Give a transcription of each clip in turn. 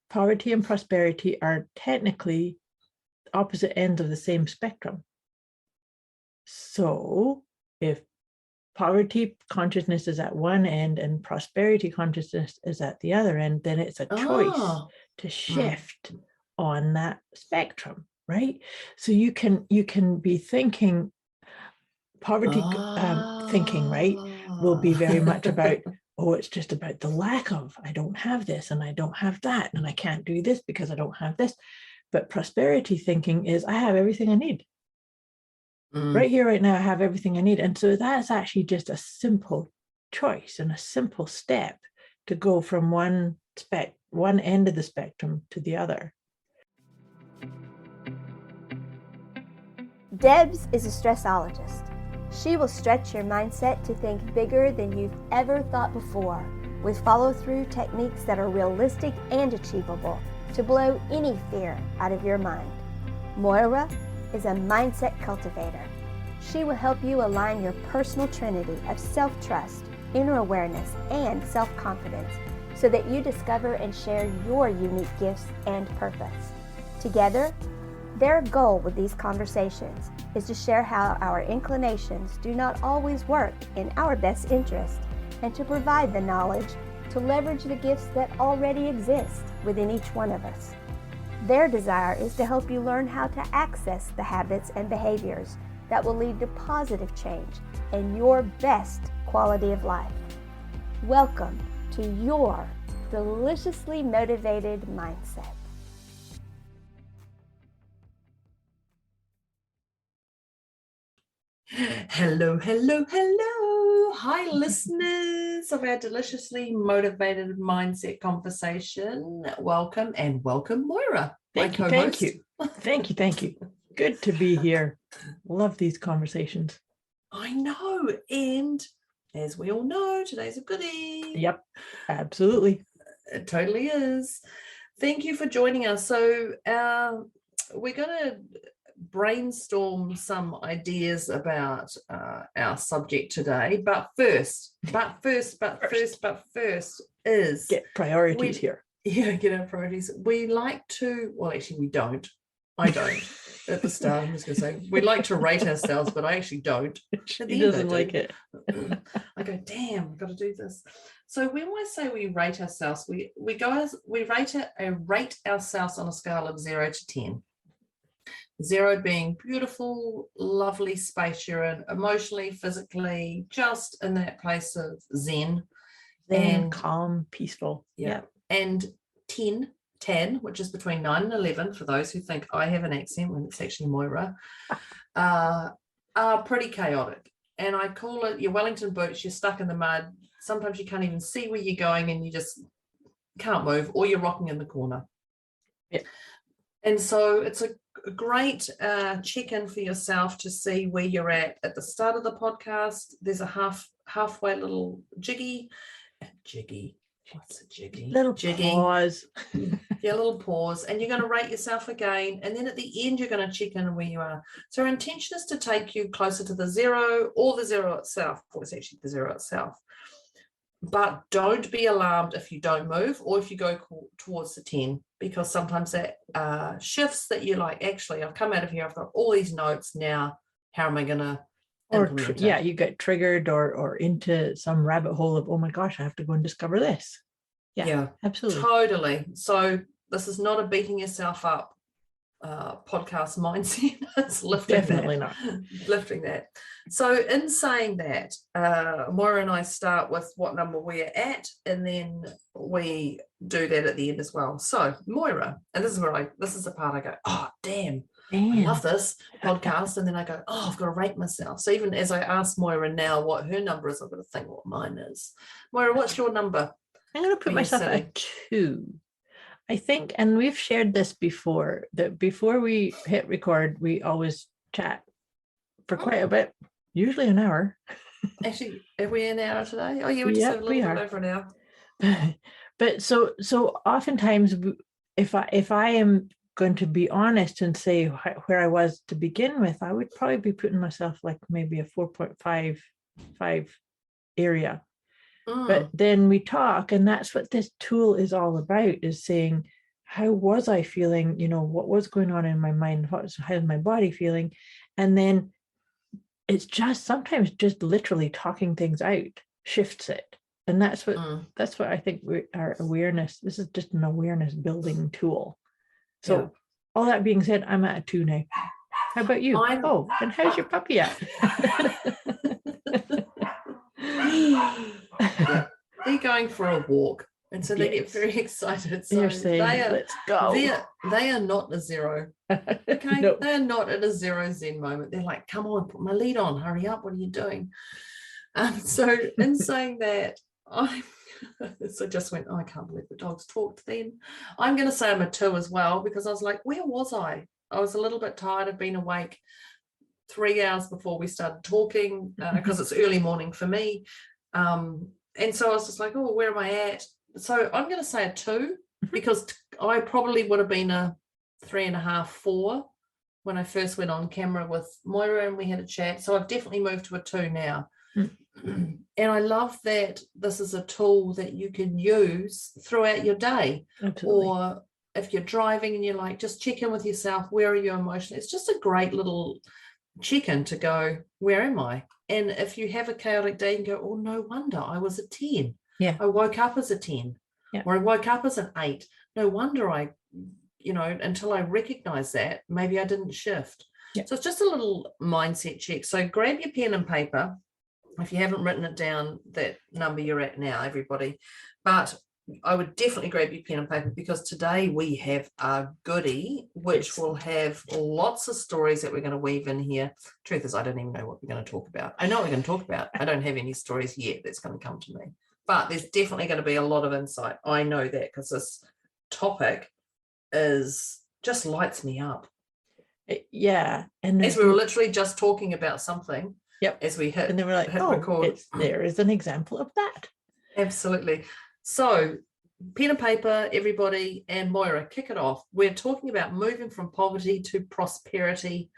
poverty and prosperity are technically opposite ends of the same spectrum. So if poverty consciousness is at one end and prosperity consciousness is at the other end, then it's a choice to shift on that spectrum, right? So you can be thinking poverty thinking, right, will be very much about, oh, it's just about the lack of, I don't have this and I don't have that and I can't do this because I don't have this. But prosperity thinking is, I have everything I need. Right here, right now, I have everything I need. And so that's actually just a simple choice and a simple step to go from one end of the spectrum to the other. Debz is a stressologist. She will stretch your mindset to think bigger than you've ever thought before, with follow-through techniques that are realistic and achievable to blow any fear out of your mind. Moira is a mindset cultivator. She will help you align your personal trinity of self-trust, inner awareness, and self-confidence so that you discover and share your unique gifts and purpose. Together, their goal with these conversations is to share how our inclinations do not always work in our best interest and to provide the knowledge to leverage the gifts that already exist within each one of us. Their desire is to help you learn how to access the habits and behaviors that will lead to positive change and your best quality of life. Welcome to your deliciously motivated mindset. Hello, hello, hello. Hi, listeners of our deliciously motivated mindset conversation. Welcome and welcome, Moira. Thank you. Good to be here. Love these conversations. I know. And as we all know, today's a goodie. Yep, absolutely. It totally is. Thank you for joining us. So we're going to brainstorm some ideas about our subject today. But first is get priorities here. Yeah, get our priorities. We like to, well, actually, we don't. I don't. At the start, I'm just going to say we like to rate ourselves, but I actually don't. He doesn't like it. I go, damn, I've got to do this. So when I say we rate ourselves, we rate ourselves on a scale of 0 to 10. 0 being beautiful, lovely space you're in, emotionally, physically, just in that place of zen and calm, peaceful. Yeah. And 10, which is between 9 and 11, for those who think I have an accent when it's actually Moira, are pretty chaotic. And I call it your Wellington boots. You're stuck in the mud. Sometimes you can't even see where you're going and you just can't move, or you're rocking in the corner. Yeah. And so it's a great check-in for yourself to see where you're at the start of the podcast. There's a halfway little jiggy. What's a jiggy? Little pause. Yeah, a little pause. And you're going to rate yourself again. And then at the end, you're going to check in on where you are. So our intention is to take you closer to the 0 or the 0 itself. Or it's actually the 0 itself. But don't be alarmed if you don't move or if you go towards the 10, because sometimes that shifts that you're like, actually, I've come out of here, I've got all these notes now. How am I going to you get triggered or into some rabbit hole of, oh my gosh, I have to go and discover this. Yeah, absolutely. Totally. So this is not a beating yourself up podcast mindset. It's lifting that. So in saying that, Moira and I start with what number we're at, and then we do that at the end as well. So Moira, and this is the part I go, oh damn. I love this podcast, and then I go, oh, I've got to rate myself. So even as I ask Moira now what her number is, I've got to think what mine is. Moira, what's your number? I'm going to put myself at 2. I think, and we've shared this before, that before we hit record, we always chat for quite a bit, usually an hour. Actually, are we an hour today? Oh, yeah, we just have a little bit over an hour. But so oftentimes, if I am going to be honest and say where I was to begin with, I would probably be putting myself like maybe a 4.55 area. But then we talk, and that's what this tool is all about, is saying, how was I feeling? What was going on in my mind? How's my body feeling? And then it's just sometimes just literally talking things out shifts it. And that's what I think our awareness, this is just an awareness building tool. So all that being said, I'm at a 2 now. How about you? And how's your puppy at? They're going for a walk, and so they get very excited. So they're saying, let's go. They are not a 0. Okay, no. They're not at a 0 Zen moment. They're like, come on, put my lead on, hurry up, what are you doing? So in saying that, so just went, I can't believe the dogs talked then. I'm going to say I'm a 2 as well, because I was like, where was I? I was a little bit tired. I've been awake 3 hours before we started talking, because it's early morning for me. And so I was just like, oh, where am I at? So I'm going to say a 2, because I probably would have been a 3.5, 4 when I first went on camera with Moira and we had a chat. So I've definitely moved to a 2 now. And I love that this is a tool that you can use throughout your day. Absolutely. Or if you're driving and you're like, just check in with yourself. Where are you emotionally? It's just a great little check-in to go, where am I? And if you have a chaotic day and go, oh, no wonder I was a 10. Yeah. I woke up as a 10. Yeah. Or I woke up as an 8. No wonder I, until I recognize that, maybe I didn't shift. Yeah. So it's just a little mindset check. So grab your pen and paper. If you haven't written it down, that number you're at now, everybody. But I would definitely grab your pen and paper, because today we have a goodie, which will have lots of stories that we're going to weave in here. Truth is, I don't even know what we're going to talk about. I know what we're going to talk about. I don't have any stories yet that's going to come to me. But there's definitely going to be a lot of insight. I know that, because this topic just lights me up. Yeah. And as we were literally just talking about something. Yep. As we hit, and then we're like, record. There is an example of that. Absolutely. So pen and paper, everybody, and Moira, kick it off. We're talking about moving from poverty to prosperity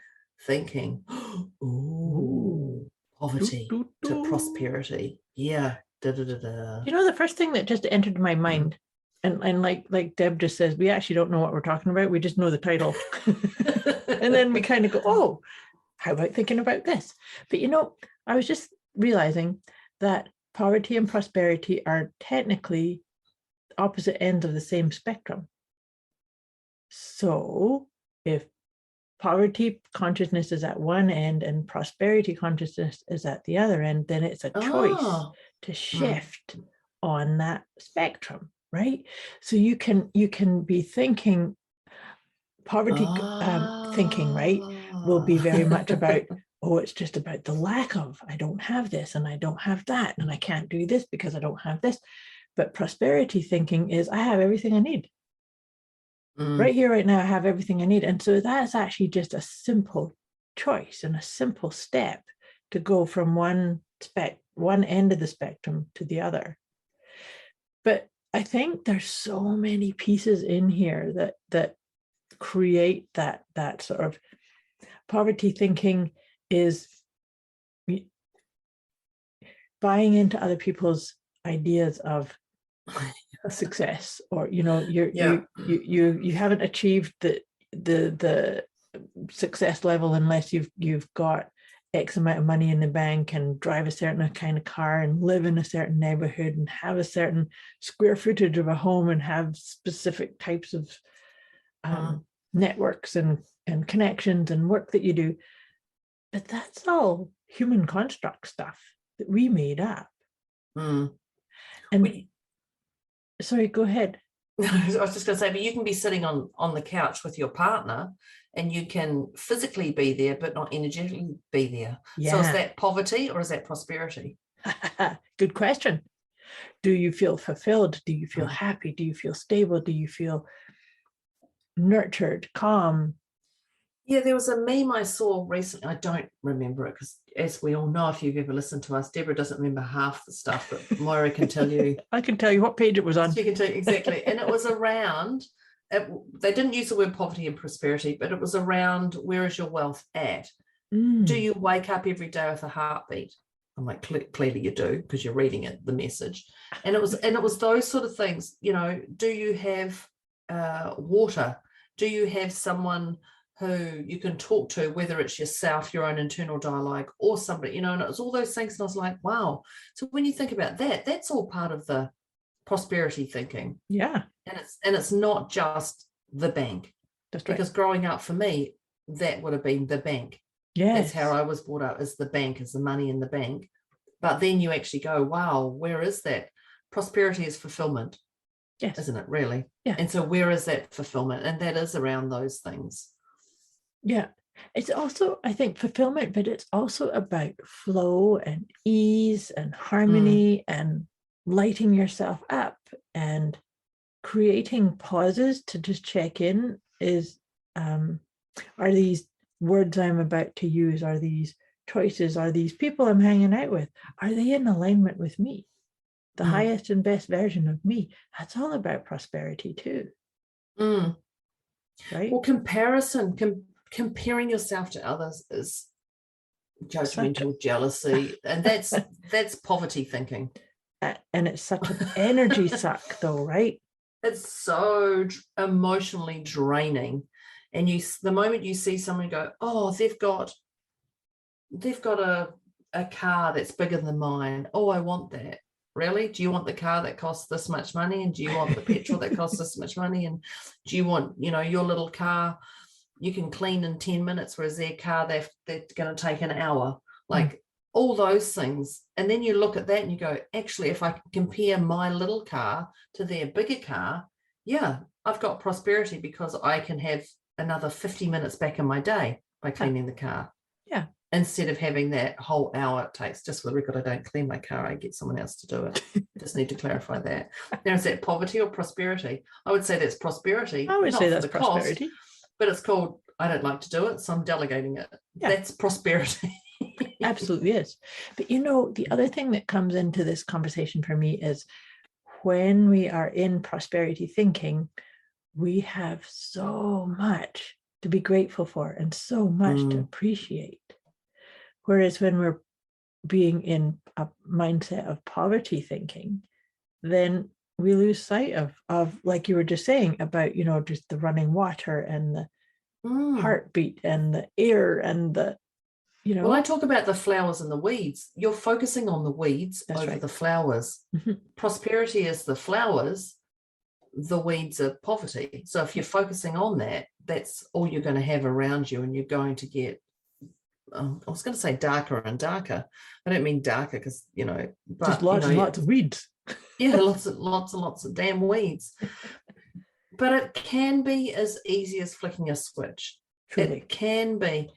thinking. Ooh, poverty to prosperity. Yeah. The first thing that just entered my mind, and like Deb just says, we actually don't know what we're talking about. We just know the title. And then we kind of go, oh, how about thinking about this? But I was just realizing that poverty and prosperity are technically opposite ends of the same spectrum. So if poverty consciousness is at one end and prosperity consciousness is at the other end, then it's a choice to shift on that spectrum, right? So you can be thinking poverty thinking, right, will be very much about, oh, it's just about the lack of, I don't have this and I don't have that and I can't do this because I don't have this. But prosperity thinking is, I have everything I need. Right here, right now, I have everything I need. And so that's actually just a simple choice and a simple step to go from one end of the spectrum to the other. But I think there's so many pieces in here that create that sort of poverty thinking is buying into other people's ideas of success, or you haven't achieved the success level unless you've got X amount of money in the bank and drive a certain kind of car and live in a certain neighborhood and have a certain square footage of a home and have specific types of networks and connections and work that you do. But that's all human construct stuff that we made up. And sorry, go ahead. I was just going to say, but you can be sitting on the couch with your partner and you can physically be there, but not energetically be there. Yeah. So is that poverty or is that prosperity? Good question. Do you feel fulfilled? Do you feel happy? Do you feel stable? Do you feel nurtured, calm? Yeah, there was a meme I saw recently. I don't remember it because, as we all know, if you've ever listened to us, Deborah doesn't remember half the stuff, but Moira can tell you. I can tell you what page it was on. She can tell you exactly. And it was around, they didn't use the word poverty and prosperity, but it was around, where is your wealth at? Do you wake up every day with a heartbeat? I'm like, clearly you do, because you're reading it, the message. And it was those sort of things, do you have water? Do you have someone who you can talk to, whether it's yourself, your own internal dialogue, or somebody, you know? And it was all those things. And I was like, wow. So when you think about that, that's all part of the prosperity thinking. Yeah. And it's not just the bank. That's right. Because growing up for me, that would have been the bank. Yes. That's how I was brought up, is the bank, is the money in the bank. But then you actually go, wow, where is that? Prosperity is fulfillment. Yes. Isn't it really? Yeah. And so where is that fulfillment? And that is around those things. Yeah. It's also, I think, fulfillment, but it's also about flow and ease and harmony and lighting yourself up and creating pauses to just check in. Is are these words I'm about to use, are these choices, are these people I'm hanging out with, are they in alignment with me, the highest and best version of me? That's all about prosperity too. Right? Well, comparing yourself to others is judgmental jealousy, and that's poverty thinking. And it's such an energy suck though, right? It's so emotionally draining. And the moment you see someone go, oh, they've got a car that's bigger than mine. Oh, I want that. Really? Do you want the car that costs this much money? And do you want the petrol that costs this much money? And do you want, your little car you can clean in 10 minutes, whereas their car, they're going to take an hour? Like all those things. And then you look at that and you go, actually, if I compare my little car to their bigger car, yeah, I've got prosperity because I can have another 50 minutes back in my day by cleaning the car. Yeah. Instead of having that whole hour it takes. Just for the record, I don't clean my car. I get someone else to do it. Just need to clarify that. Now, is that poverty or prosperity? I would say that's prosperity. I would say that's prosperity. Cost, but it's called, I don't like to do it, so I'm delegating it. Yeah. That's prosperity. Absolutely is. But the other thing that comes into this conversation for me is when we are in prosperity thinking, we have so much to be grateful for and so much to appreciate. Whereas when we're being in a mindset of poverty thinking, then we lose sight of like you were just saying about, just the running water and the heartbeat and the air and the, Well, I talk about the flowers and the weeds. You're focusing on the weeds over the flowers. Prosperity is the flowers, the weeds are poverty. So if you're focusing on that, that's all you're going to have around you, and you're going to get, I was going to say darker and darker. I don't mean darker because, but just lots and lots of weeds. Yeah, lots and lots of damn weeds. But it can be as easy as flicking a switch. Truly. It can be.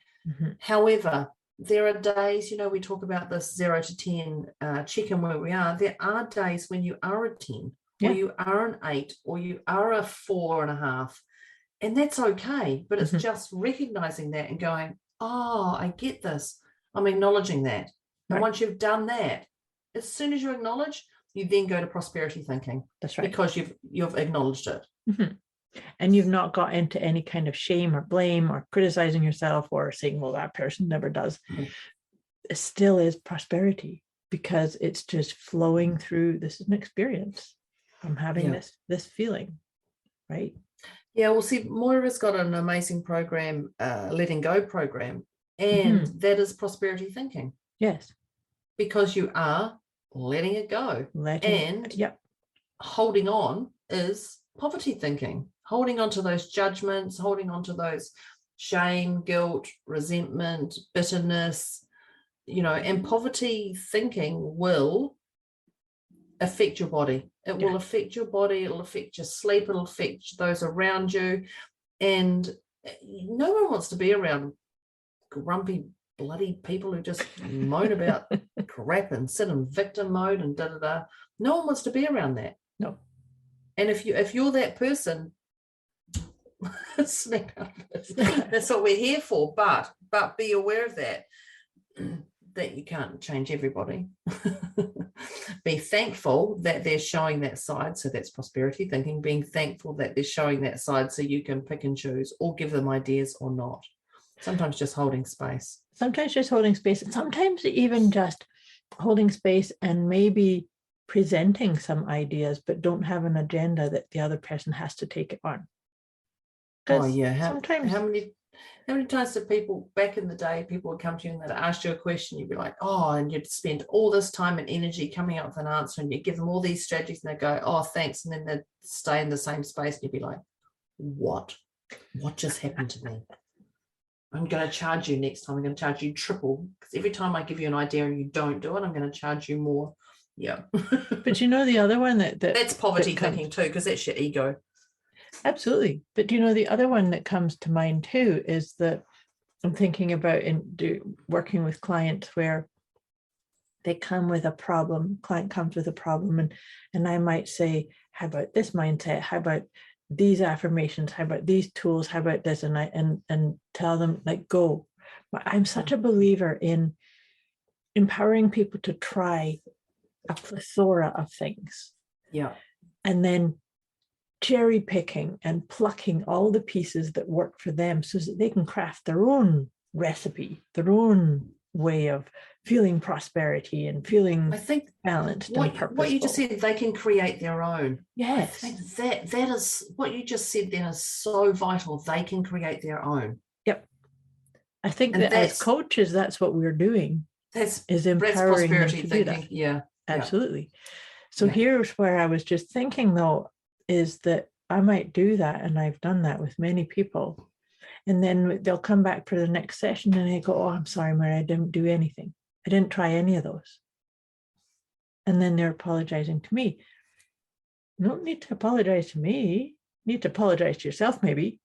However, there are days, we talk about this 0 to 10 check-in where we are. There are days when you are a 10 or you are an 8 or you are a 4.5, and that's okay. But it's just recognizing that and going, oh, I get this. I'm acknowledging that. And once you've done that, as soon as you acknowledge, you then go to prosperity thinking. That's right. Because you've acknowledged it. And you've not got into any kind of shame or blame or criticizing yourself or saying, well, that person never does. It still is prosperity because it's just flowing through. This is an experience. I'm having this feeling, right? Yeah, well, see, Moira's got an amazing program, Letting Go program, and that is prosperity thinking. Yes. Because you are letting it go. Holding on is poverty thinking. Holding on to those judgments, holding on to those shame, guilt, resentment, bitterness, and poverty thinking will affect your body. It will affect your body. It'll affect your sleep. It'll affect those around you. And no one wants to be around grumpy, bloody people who just moan about crap and sit in victim mode and da-da-da. No one wants to be around that. No. And if you're that person, snap out of it. That's what we're here for. But be aware of that you can't change everybody. Be thankful that they're showing that side. So that's prosperity thinking. Being thankful that they're showing that side so you can pick and choose or give them ideas or not. Sometimes just holding space. And sometimes even just holding space and maybe presenting some ideas, but don't have an agenda that the other person has to take it on. Oh yeah, sometimes how many times did people back in the day, people would come to you and they'd ask you a question, you'd be like, oh, and you'd spend all this time and energy coming up with an answer, and you give them all these strategies and they go, oh, thanks, and then they'd stay in the same space and you'd be like, what just happened to me? I'm going to charge you next time. I'm going to charge you triple, because every time I give you an idea and you don't do it, I'm going to charge you more. Yeah. But you know, the other one that's poverty thinking too, because that's your ego. Absolutely. But you know, the other one that comes to mind too is that I'm thinking about working with clients where they come with a problem, client comes with a problem, and I might say, how about this mindset? How about these affirmations? How about these tools? How about this? And tell them, like, go. I'm such a believer in empowering people to try a plethora of things. Yeah. And then cherry picking and plucking all the pieces that work for them so that they can craft their own recipe, their own way of feeling prosperity and feeling, I think, balanced and purposeful. What you just said, they can create their own. Yes. I think that is what you just said then is so vital. They can create their own. Yep. I think that as coaches, that's what we're doing. Is empowering them to do that. Yeah. Absolutely. So here's where I was just thinking, though, is that I might do that, and I've done that with many people, and then they'll come back for the next session and they go, oh, I'm sorry, Moira, I didn't do anything. I didn't try any of those. And then they're apologizing to me. You don't need to apologize to me. You need to apologize to yourself, maybe.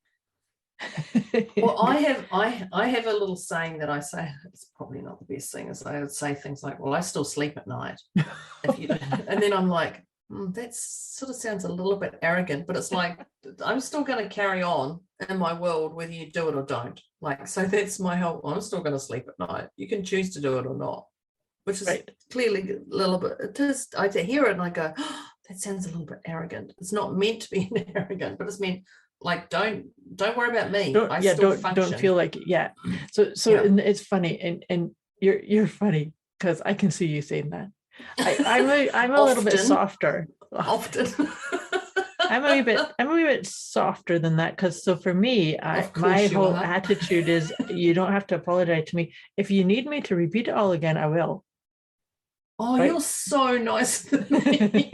Well, I have a little saying that I say, it's probably not the best thing, is I would say things like, well, I still sleep at night. And then I'm like, that sort of sounds a little bit arrogant, but it's like, I'm still going to carry on in my world whether you do it or don't. Like, so that's my whole, I'm still going to sleep at night. You can choose to do it or not, which is clearly a little bit, it is, I hear it and I go, oh, that sounds a little bit arrogant. It's not meant to be arrogant, but it's meant like, don't worry about me. Don't feel like it. Yeah. So and it's funny, and you're funny because I can see you saying that. I'm a little bit softer. Often. I'm a wee bit softer than that, because so for me, my whole attitude is, you don't have to apologize to me. If you need me to repeat it all again, I will. Oh, right? You're so nice to me.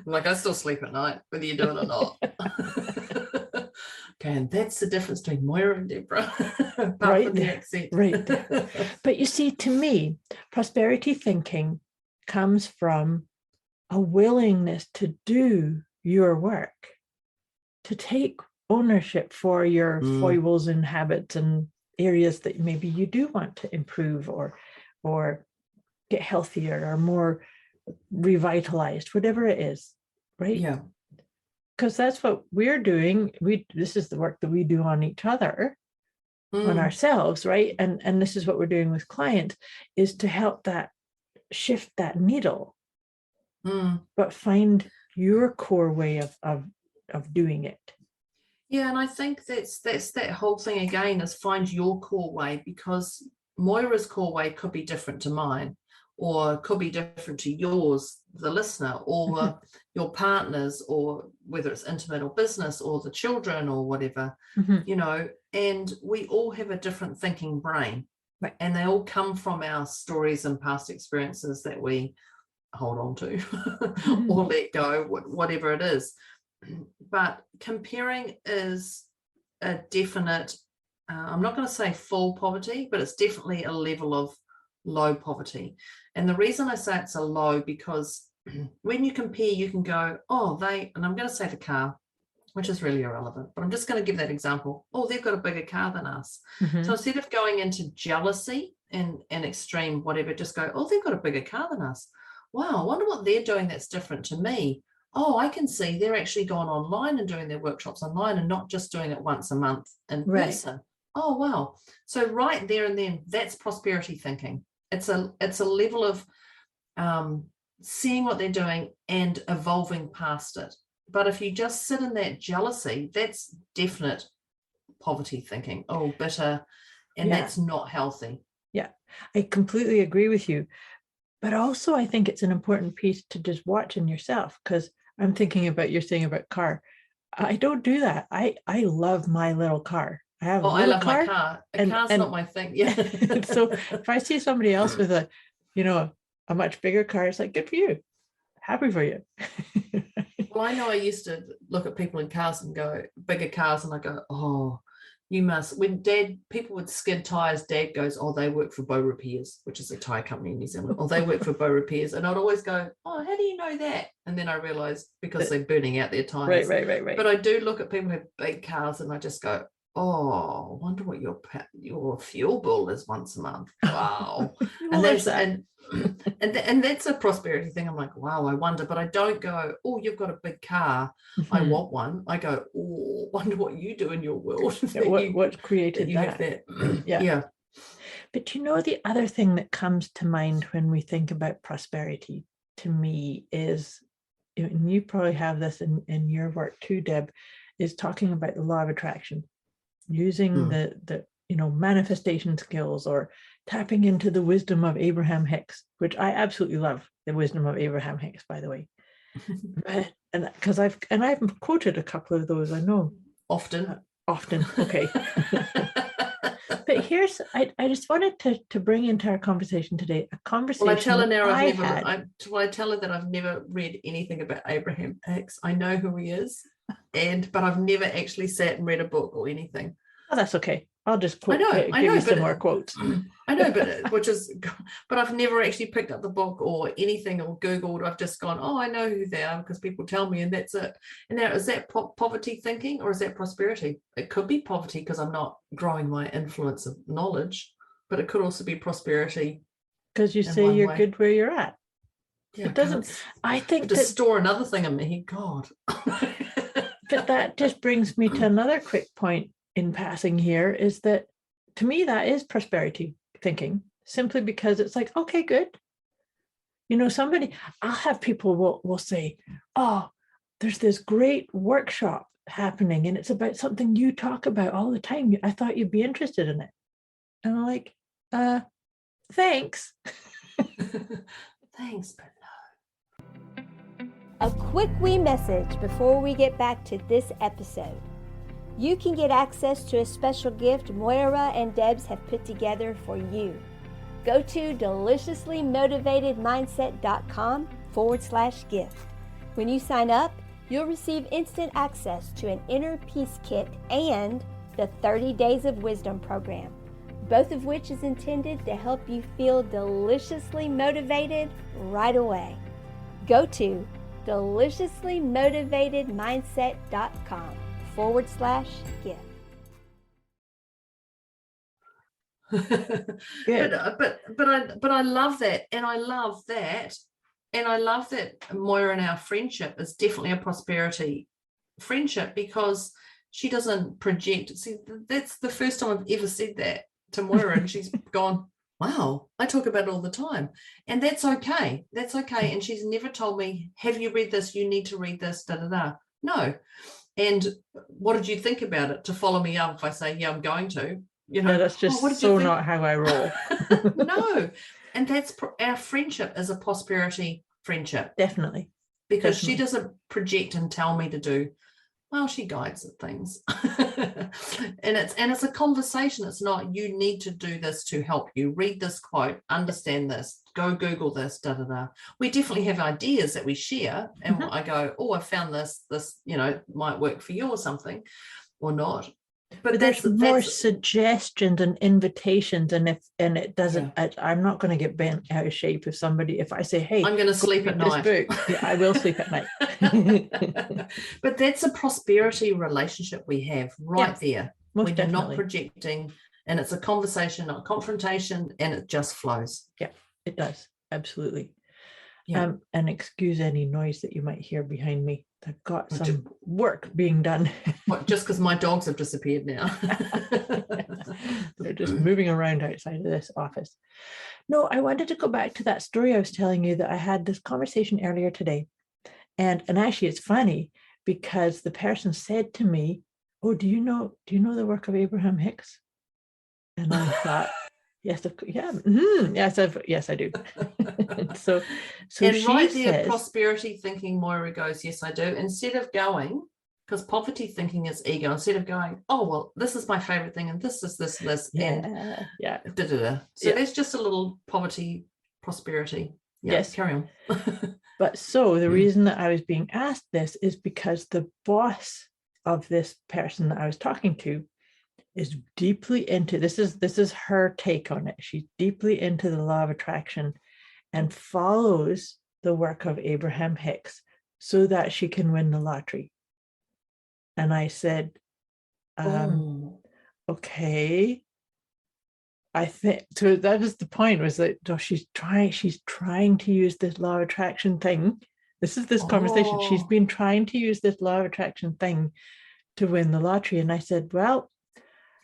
Like, I still sleep at night, whether you do it or not. Okay, and that's the difference between Moira and Deborah. Right, right. But you see, to me, prosperity thinking comes from a willingness to do your work, to take ownership for your foibles and habits and areas that maybe you do want to improve or get healthier or more revitalized, whatever it is, right? Yeah. Because that's what we're doing. This is the work that we do on each other, on ourselves, right? And this is what we're doing with clients, is to help that shift that needle, but find your core way of doing it. Yeah, and I think that's that whole thing again, is find your core way, because Moira's core way could be different to mine, or could be different to yours, the listener, or your partners, or whether it's intimate or business, or the children or whatever, you know, and we all have a different thinking brain, right? And they all come from our stories and past experiences that we hold on to or let go, whatever it is. But comparing is a definite, I'm not going to say full poverty, but it's definitely a level of low poverty. And the reason I say it's a low, because when you compare, you can go, oh, and I'm going to say the car, which is really irrelevant, but I'm just going to give that example. Oh, they've got a bigger car than us. So instead of going into jealousy and extreme whatever, just go, oh, they've got a bigger car than us. Wow, I wonder what they're doing that's different to me. Oh, I can see they're actually going online and doing their workshops online and not just doing it once a month in person. Oh, wow. So right there and then, that's prosperity thinking. It's a level of seeing what they're doing and evolving past it. But if you just sit in that jealousy, that's definite poverty thinking. Oh, bitter, and that's not healthy. Yeah, I completely agree with you. But also, I think it's an important piece to just watch in yourself, because I'm thinking about your thing about car. I don't do that. I love my little car. I have a little I love car, my car. Car's not my thing. Yeah. So if I see somebody else with a, a much bigger car, it's like, good for you. Happy for you. Well, I know I used to look at people in cars and go, bigger cars, and I go, oh, you must. When people would skid tires, Dad goes, oh, they work for Bow Repairs, which is a tire company in New Zealand. Or they work for Bow Repairs. And I'd always go, oh, how do you know that? And then I realized because they're burning out their tires. Right. But I do look at people who have big cars and I just go, oh, I wonder what your fuel bill is once a month. Wow. and that's a prosperity thing. I'm like, wow, I wonder. But I don't go, oh, you've got a big car, I want one. I go, oh, wonder what you do in your world. What created that? Yeah. But the other thing that comes to mind when we think about prosperity, to me, is, and you probably have this in your work too, Deb, is talking about the law of attraction, using the manifestation skills, or tapping into the wisdom of Abraham Hicks, which I absolutely love, the wisdom of Abraham Hicks, by the way. And because I've quoted a couple of those, I know. Often. Okay. But here's, I just wanted to bring into our conversation today a conversation. Well, I tell her now I tell her that I've never read anything about Abraham Hicks. I know who he is, but I've never actually sat and read a book or anything. Oh, that's okay. I'll just give you some more quotes. I know, but I've never actually picked up the book or anything or Googled. I've just gone, oh, I know who they are because people tell me, and that's it. And now, is that poverty thinking or is that prosperity? It could be poverty because I'm not growing my influence of knowledge, but it could also be prosperity. Because you say you're good where you're at. Yeah, it doesn't. I think to store another thing in me. God. But that just brings me to another quick point in passing here, is that to me that is prosperity thinking, simply because it's like, okay, good. I'll have people will say, oh, there's this great workshop happening and it's about something you talk about all the time. I thought you'd be interested in it. And I'm like, thanks. Thanks, but no. A quick wee message before we get back to this episode. You can get access to a special gift Moira and Debz have put together for you. Go to deliciouslymotivatedmindset.com/gift. When you sign up, you'll receive instant access to an inner peace kit and the 30 Days of Wisdom program, both of which is intended to help you feel deliciously motivated right away. Go to deliciouslymotivatedmindset.com/gift. but I love that, and I love that Moira and our friendship is definitely a prosperity friendship, because she doesn't project. See, that's the first time I've ever said that to Moira, and she's gone, wow, I talk about it all the time. And that's okay. And she's never told me, have you read this? You need to read this, No. And what did you think about it? To follow me up if I say, yeah, I'm going to. That's just not how I roll. No. And that's our friendship is a prosperity friendship. Definitely. Because she doesn't project and tell me to do. Well, she guides at things. and it's a conversation. It's not, you need to do this to help you. Read this quote, understand this, go Google this, We definitely have ideas that we share. And I go, oh, I found this, might work for you or something, or not. But there's more suggestions and invitations, and it doesn't, I'm not going to get bent out of shape if I say, hey, I'm going to sleep at night. Yeah, I will sleep at night. But that's a prosperity relationship we have there. When you're not projecting, and it's a conversation, not a confrontation, and it just flows. Yeah, it does. Absolutely. Yeah. And excuse any noise that you might hear behind me. I've got some work being done. Just because my dogs have disappeared now. They're just moving around outside of this office. No, I wanted to go back to that story I was telling you, that I had this conversation earlier today. And actually it's funny because the person said to me, oh, do you know the work of Abraham Hicks? And I thought, Yes, yeah, yes, I do. so and she right there, says, prosperity thinking, Moira goes, yes, I do. Instead of going, because poverty thinking is ego, instead of going, oh, well, this is my favorite thing, and this is this, and this, and yeah. So that's just a little poverty, prosperity. Yeah, Yes. carry on. But so the reason that I was being asked this is because the boss of this person that I was talking to is deeply into this is her take on it. She's deeply into the law of attraction and follows the work of Abraham Hicks so that she can win the lottery. And I said, okay. I think so. That was the point, was that she's trying to use this law of attraction thing. This is this conversation. She's been trying to use this law of attraction thing to win the lottery. And I said, well,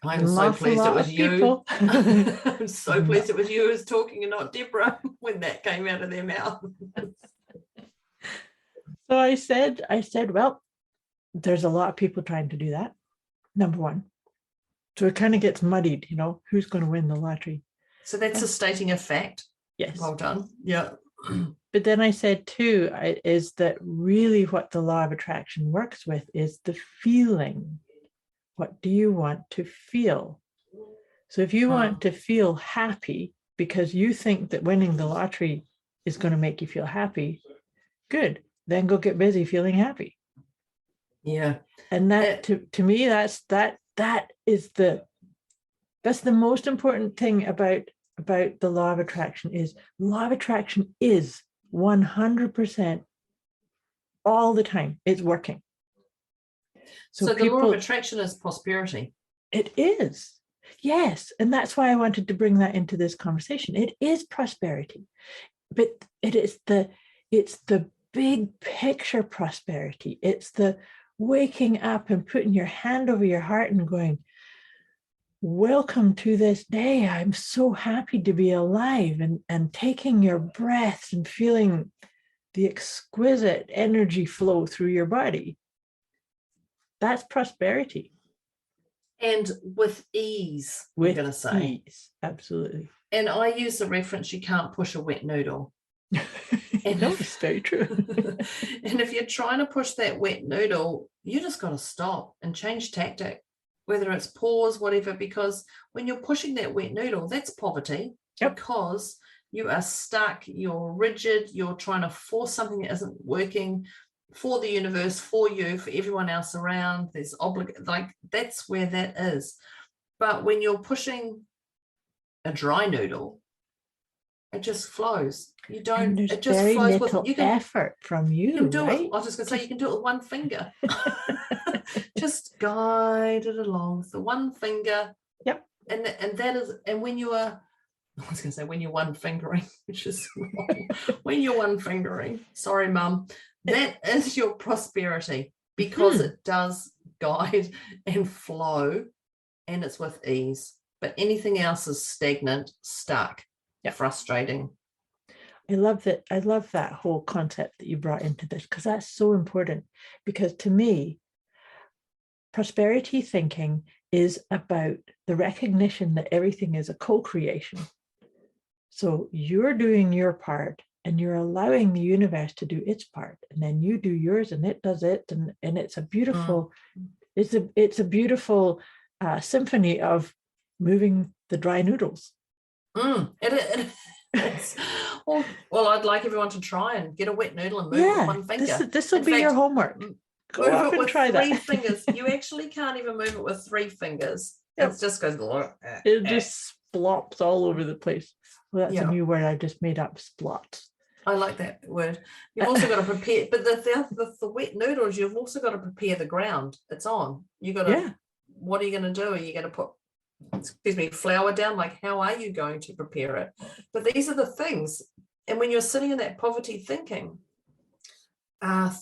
I'm so pleased it was you. I'm so pleased it was you who was talking and not Deborah when that came out of their mouth. So I said, well, there's a lot of people trying to do that. Number one. So it kind of gets muddied, who's going to win the lottery. So that's a stating a fact. Yes. Well done. Yeah. But then I said too, is that really what the law of attraction works with is the feeling. What do you want to feel? So if you want to feel happy because you think that winning the lottery is going to make you feel happy, good. Then go get busy feeling happy. Yeah. And that to me, that's the most important thing about the law of attraction. Is law of attraction is 100% all the time. It's working. So the law of attraction is prosperity. It is. Yes. And that's why I wanted to bring that into this conversation. It is prosperity, but it's the big picture prosperity. It's the waking up and putting your hand over your heart and going, welcome to this day. I'm so happy to be alive, and taking your breaths and feeling the exquisite energy flow through your body. That's prosperity. And with ease, I'm going to say. Ease, absolutely. And I use the reference, you can't push a wet noodle. And it's very true. And if you're trying to push that wet noodle, you just got to stop and change tactic, whether it's pause, whatever, because when you're pushing that wet noodle, that's poverty. Yep. Because you are stuck, you're rigid, you're trying to force something that isn't working for the universe, for you, for everyone else around. There's that's where that is. But when you're pushing a dry noodle, it just flows. You don't. It just very flows little with effort from you. You can do right? it. I was just going to say you can do it with one finger. Just guide it along with the one finger. Yep. And that is. And when you are, I was going to say when you're one fingering, which is wrong. When you're one fingering. Sorry, Mum. That is your prosperity, because it does guide and flow, and it's with ease. But anything else is stagnant, stuck. Yep. Frustrating. I love that. I love that whole concept that you brought into this, because that's so important. Because to me, prosperity thinking is about the recognition that everything is a co-creation. So you're doing your part and you're allowing the universe to do its part, and then you do yours and it does it, and it's a beautiful, it's a beautiful symphony of moving the dry noodles. It is. Well, I'd like everyone to try and get a wet noodle and move it with one finger. This will be your homework. Go up and try that. 3 fingers. You actually can't even move it with 3 fingers. Yep. It just goes. It just splops all over the place. Well, that's a new word I just made up. Splots. I like that word. You've also got to prepare, but the wet noodles, you've also got to prepare the ground. It's on. You got to. What are you going to do? Are you going to put, flour down? Like, how are you going to prepare it? But these are the things. And when you're sitting in that poverty thinking,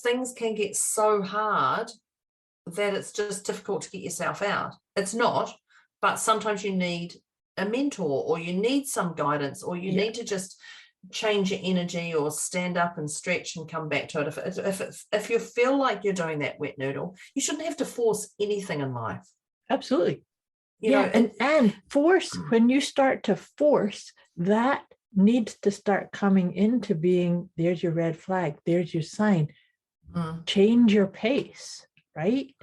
things can get so hard that it's just difficult to get yourself out. It's not, but sometimes you need a mentor, or you need some guidance, or you need to just change your energy, or stand up and stretch and come back to it. If you feel like you're doing that wet noodle, you shouldn't have to force anything in life. Absolutely. and force, when you start to force, that needs to start coming into being, there's your red flag, there's your sign. Change your pace, right?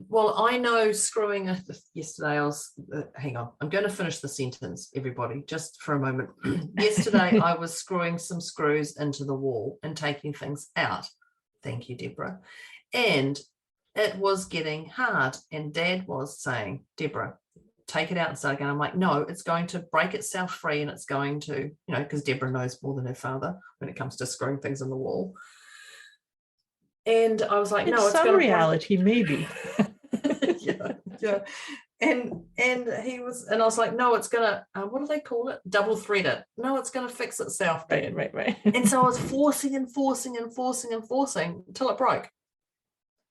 Well, I know screwing yesterday, I was, hang on, I'm going to finish the sentence, everybody, just for a moment. Yesterday, I was screwing some screws into the wall and taking things out. Thank you, Deborah. And it was getting hard. And Dad was saying, Deborah, take it out and start again. I'm like, no, it's going to break itself free, and it's going to, because Deborah knows more than her father when it comes to screwing things in the wall. And I was like, no, it's some going to reality, maybe. yeah. And he was, and I was like, no, it's gonna, what do they call it? Double thread it. No, it's gonna fix itself. Right. And so I was forcing until it broke.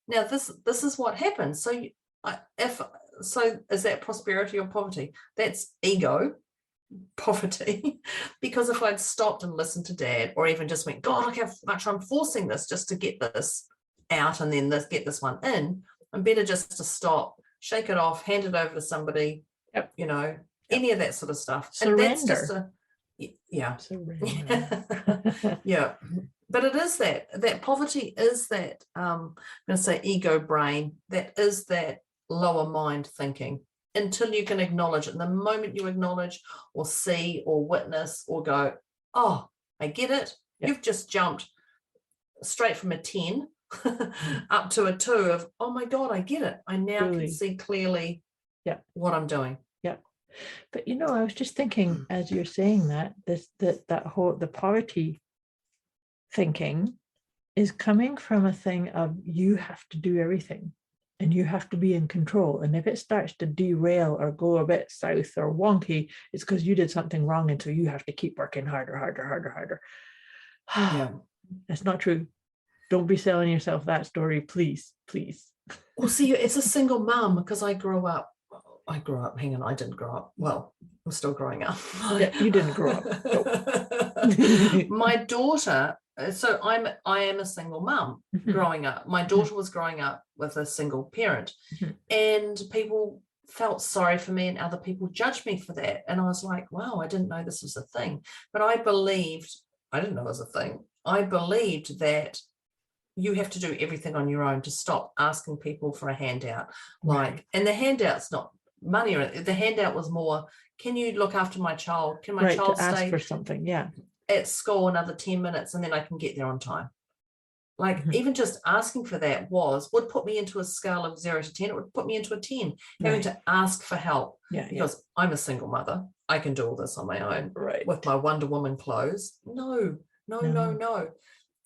Now this is what happens. So is that prosperity or poverty? That's ego, poverty. Because if I'd stopped and listened to Dad, or even just went, God, look how much I'm forcing this just to get this out, and then get this one in, I'm better just to stop, shake it off, hand it over to somebody, any of that sort of stuff. Surrender. And that's just Surrender. Yeah. But it is that poverty is that, I'm going to say ego brain, that is that lower mind thinking, until you can acknowledge it. And the moment you acknowledge or see or witness or go, oh, I get it. Yep. You've just jumped straight from a 10 up to a 2 of, oh my God, I get it. I now can see clearly what I'm doing. Yeah. But I was just thinking, as you're saying that the poverty thinking is coming from a thing of, you have to do everything and you have to be in control. And if it starts to derail or go a bit south or wonky, it's because you did something wrong. And so you have to keep working harder. Yeah. That's not true. Don't be selling yourself that story, please. Well, see, it's a single mom, because I grew up, hang on, I didn't grow up. Well, I'm still growing up. Yeah, you didn't grow up. Nope. My daughter, so I am a single mom growing up. My daughter was growing up with a single parent, and people felt sorry for me, and other people judged me for that. And I was like, wow, I didn't know this was a thing. But I didn't know it was a thing. I believed that you have to do everything on your own, to stop asking people for a handout. And the handout's not money, or the handout was more, can you look after my child? Can my child stay for something? at school another 10 minutes and then I can get there on time? Even just asking for that would put me into a scale of 0 to 10. It would put me into a 10, having to ask for help, because I'm a single mother. I can do all this on my own with my Wonder Woman clothes. No.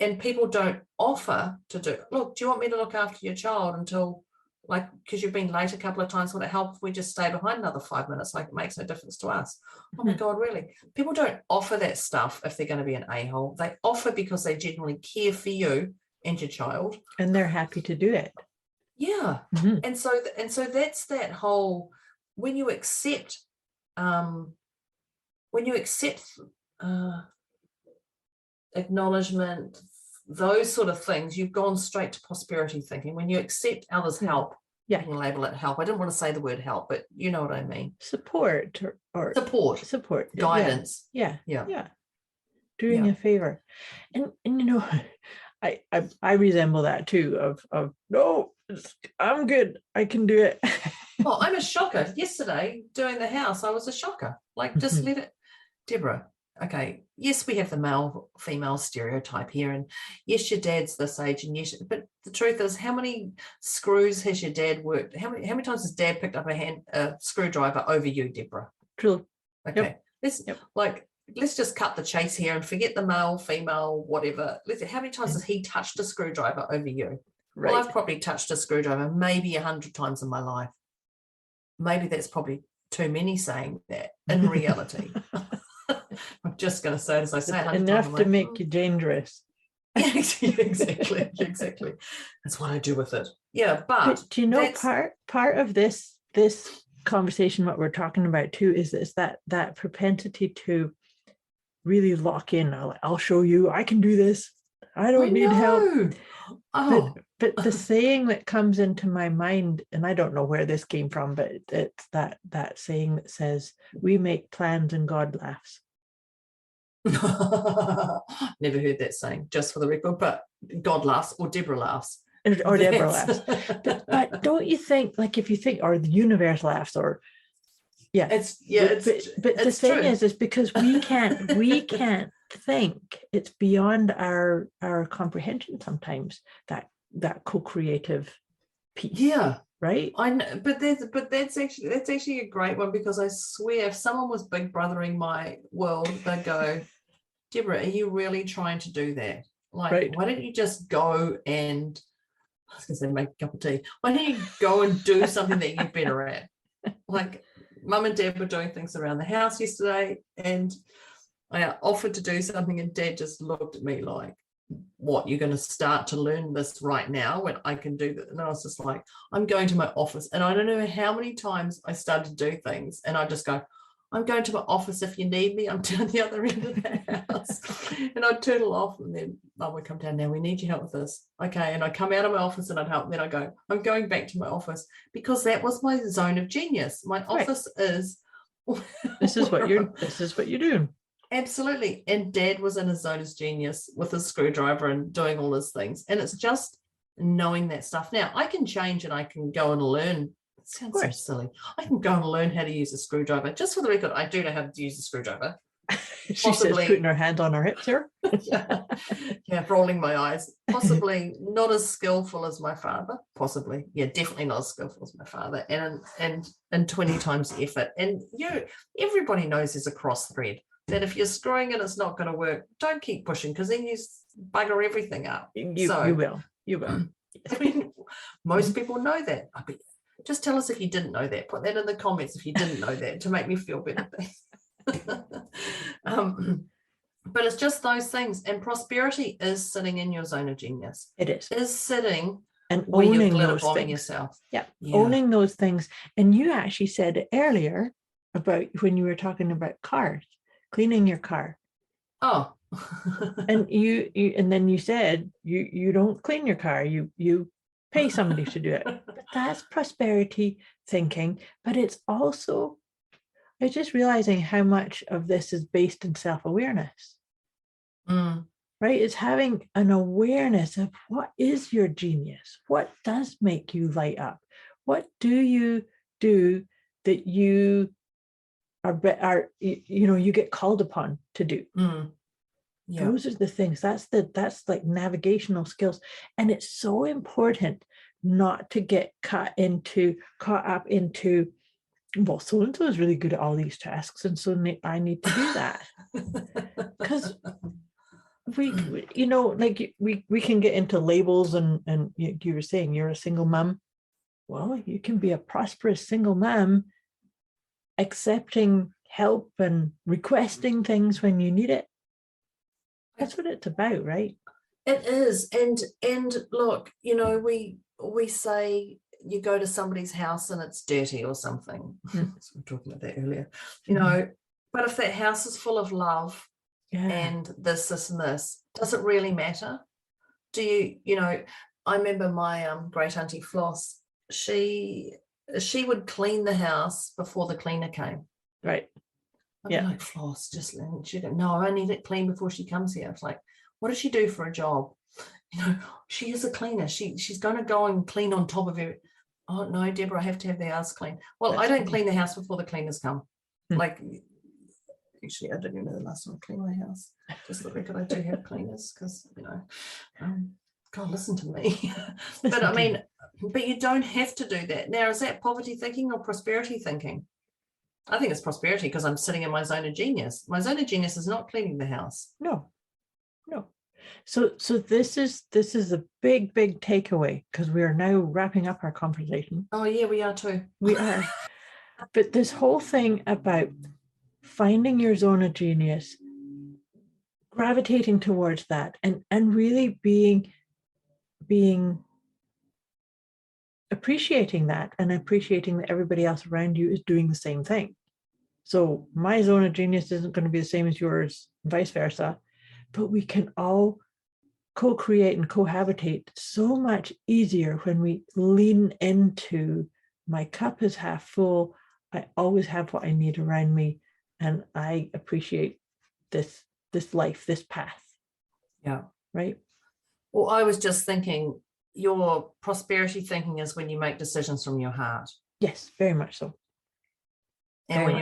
And people don't offer to do, look, do you want me to look after your child until, because you've been late a couple of times, would it help if we just stay behind another 5 minutes? It makes no difference to us. Oh my God, really? People don't offer that stuff if they're going to be an a-hole. They offer because they genuinely care for you and your child. And they're happy to do it. Yeah. And so that's that whole, when you accept acknowledgement, those sort of things, you've gone straight to prosperity thinking. When you accept others' help, you can label it help. I didn't want to say the word help, but you know what I mean. Support or support, guidance. Yeah. Doing a favor, and I resemble that too. Of no, I'm good. I can do it. Well, I'm a shocker. Yesterday doing the house, I was a shocker. Just let it, Deborah. Okay, yes, we have the male-female stereotype here, and yes, your dad's this age, and yes, but the truth is, how many screws has your dad worked? How many times has Dad picked up a screwdriver over you, Deborah? True. Okay, let's just cut the chase here and forget the male, female, whatever. How many times has he touched a screwdriver over you? Well, I've probably touched a screwdriver maybe 100 times in my life. Maybe that's probably too many saying that in reality. I'm just going to say it as I say it. Enough to make you dangerous. Exactly. That's what I do with it. Yeah, but do you know part of this conversation, what we're talking about too, is that propensity to really lock in. I'll show you. I can do this. I don't need help. Oh, But the saying that comes into my mind, and I don't know where this came from, but it's that saying that says, we make plans and God laughs. Never heard that saying, just for the record, but God laughs or Deborah laughs. Or Deborah laughs. But don't you think, like, if you think, or the universe laughs, or but the thing is because we can't think. It's beyond our comprehension sometimes, that co-creative piece. Yeah. Right. I know, but that's actually a great one, because I swear if someone was big brothering my world, they'd go, Deborah, are you really trying to do that? Like, right. Why don't you just go and, I was going to say make a cup of tea. Why don't you go and do something that you're better at? Like, Mum and Dad were doing things around the house yesterday, and I offered to do something, and Dad just looked at me like, what, you're going to start to learn this right now when I can do that? And I was just like, I'm going to my office. And I don't know how many times I started to do things, and I just go, I'm going to my office if you need me. I'm down the other end of the house. And I'd turtle off, and then Mum would come down, now we need your help with this. Okay. And I come out of my office and I'd help. And then I go, I'm going back to my office, because that was my zone of genius. My office is this is what you're doing. Absolutely. And Dad was in his zone of genius with his screwdriver and doing all his things. And it's just knowing that stuff. Now, I can change and I can go and learn. It sounds so silly. I can go and learn how to use a screwdriver. Just for the record, I do know how to use a screwdriver. She says, putting her hand on her hips here. yeah, rolling my eyes. Possibly not as skillful as my father. Possibly. Yeah, definitely not as skillful as my father. And 20 times the effort. And everybody knows there's a cross thread. That if you're screwing and it's not going to work, don't keep pushing, because then you bugger everything up. You will. I mean, most people know that. Just tell us if you didn't know that. Put that in the comments if you didn't know that, to make me feel better. But it's just those things. And prosperity is sitting in your zone of genius. It is sitting and owning those things. Yourself. Yeah, owning those things. And you actually said earlier about when you were talking about cars. Cleaning your car. Oh. And you and then you said you don't clean your car, you pay somebody to do it. But that's prosperity thinking. But it's also, I was just realizing how much of this is based in self-awareness. Right? It's having an awareness of what is your genius, what does make you light up, what do you do that you you get called upon to do. Yeah. Those are the things. That's like navigational skills. And it's so important not to get caught up into, well, so-and-so is really good at all these tasks, and so I need to do that. Because we can get into labels, and you were saying you're a single mom. Well, you can be a prosperous single mom, accepting help and requesting things when you need it. That's what it's about, right? It is. And look, we say you go to somebody's house and it's dirty or something. We were talking about that earlier. But if that house is full of love and this and this, does it really matter? Do I remember my great auntie Floss, she would clean the house before the cleaner came. Right. I'd be like, Floss, she'd go, no, I need it clean before she comes here. It's like, what does she do for a job? She is a cleaner. She's going to go and clean on top of it. Oh, no, Deborah, I have to have the house clean. Well, I don't clean the house before the cleaners come. Like, actually, I don't even know the last time I cleaned my house. Just the record, I do have cleaners because, God, listen to me. But you don't have to do that. Now, is that poverty thinking or prosperity thinking? I think it's prosperity, because I'm sitting in my zone of genius. My zone of genius is not cleaning the house. No. So this is a big takeaway, because we are now wrapping up our conversation. Oh yeah, we are too. We are. But this whole thing about finding your zone of genius, gravitating towards that, and really being appreciating that, and appreciating that everybody else around you is doing the same thing. So my zone of genius isn't going to be the same as yours, vice versa, but we can all co-create and cohabitate so much easier when we lean into my cup is half full. I always have what I need around me, and I appreciate this life, this path. Yeah. Right. Well, I was just thinking, your prosperity thinking is when you make decisions from your heart. Yes, very much so. And when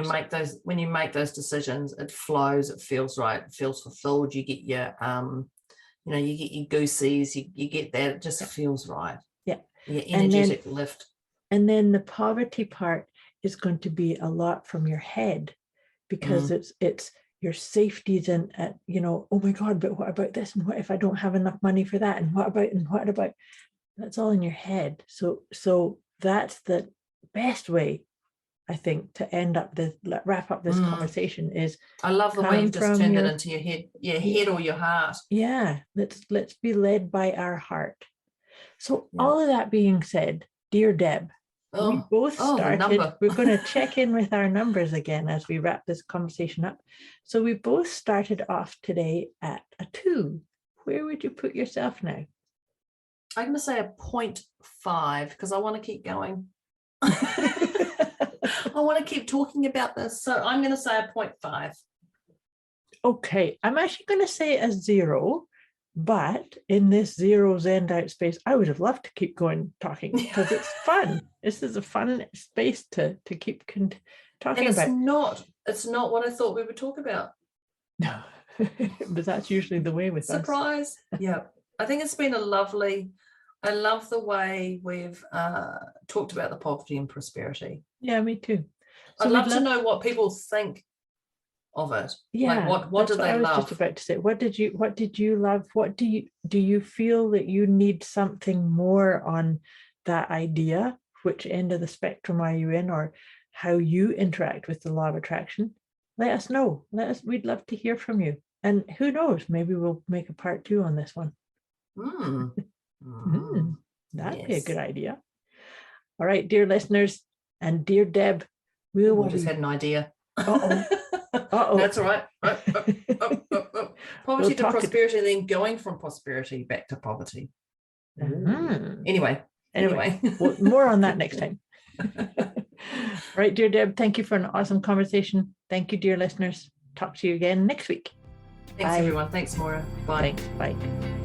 you make those decisions, it flows, it feels right, it feels fulfilled. You get your you get your goosies, you get that, it just feels right. Yeah. Your energetic lift. And then the poverty part is going to be a lot from your head, because it's your safeties and oh my God, but what about this? And what if I don't have enough money for that? And what about that's all in your head. So that's the best way, I think, to wrap up this conversation is. I love the way you've just turned it into your head or your heart. Yeah, let's be led by our heart. So all of that being said, dear Deb, we both started. We're going to check in with our numbers again as we wrap this conversation up. So we both started off today at a 2. Where would you put yourself now? I'm going to say a 0.5 because I want to keep going. I want to keep talking about this. So I'm going to say a 0.5. Okay. I'm actually going to say a 0, but in this 0's end out space, I would have loved to keep going talking because it's fun. This is a fun space to keep talking about. It's not what I thought we would talk about. No, but that's usually the way with Surprise. Yeah. I think it's been I love the way we've talked about the poverty and prosperity. Yeah, me too. So I'd love to know what people think of it. Yeah. Like what do they love? I was just about to say, what did you love? What do you feel that you need something more on that idea? Which end of the spectrum are you in, or how you interact with the law of attraction? Let us know. We'd love to hear from you. And who knows, maybe we'll make a part 2 on this one. That'd be a good idea. All right, dear listeners and dear Deb, we just had an idea. Uh-oh. That's all right. Poverty to prosperity, and then going from prosperity back to poverty. Anyway. Well, more on that next time. Right, dear Deb, thank you for an awesome conversation. Thank you, dear listeners. Talk to you again next week. Thanks, everyone. Thanks, Moira. Bye. Thanks. Bye.